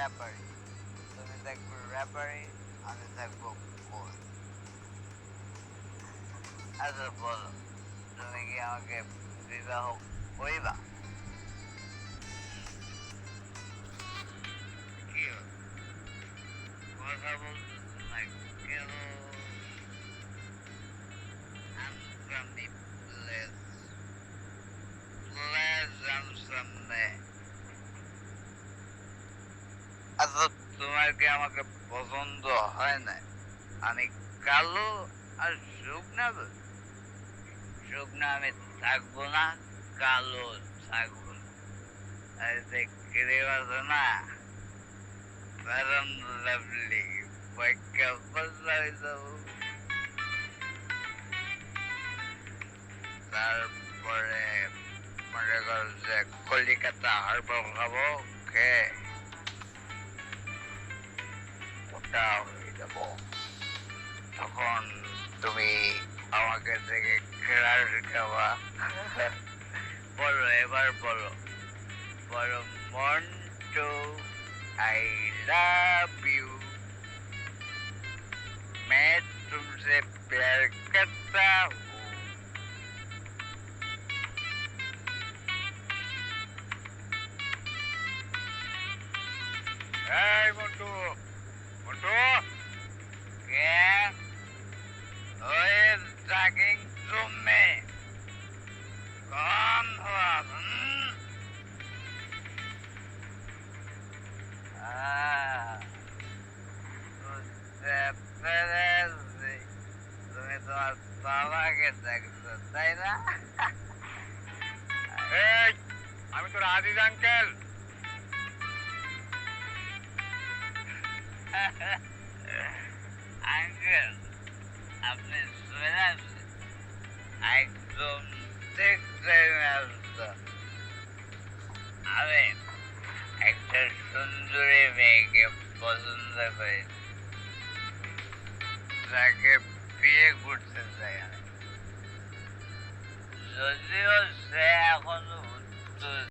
র্যাপারি। তুমি থাকবে র্যাপারি, আমি থাকবো কোল। আচ্ছা বলো, তুমি কি আমাকে বিবাহ করিবা? কি কথা বলতেছো না কেন? I'm from the place I'm from there. আচ্ছা তোমার কি আমাকে পছন্দ হয় না? আমি কালো আর শুকনা। শুকনা আমি থাকবো না, কালো থাকবো না। আর যে ক্রিম আছে না, ফেয়ার লাভলি, পয়কা বসা হয়ে যাবো। তারপরে মনে কর যে কলিকাতা হারবার খাবো, খেয়ে ওটা হয়ে যাবো। তখন তুমি আমাকে থেকে ক্রাশ খাওয়া। বলো এবার বলো, বলো মন্টু, आई लव यू, मैं तुमसे प्यार करता हूँ। Hey मंटू, मंटू, क्या? ओए ड्रैगिंग रूम में कौन हो आप? বুঝতে পেরেছি, তুমি তোমার বাবাকে দেখছো তাই না? এই, আমি তোর আজিজ আঙ্কেল। আঙ্কেল, আপনি শুনে আসছেন, একদম ঠিক টাইমে আসছেন। আমি একটা সুন্দরী মেয়েকে পছন্দ করি, তাকে বিয়ে করতে চাই আমি। যদিও সে এখনো উত্তর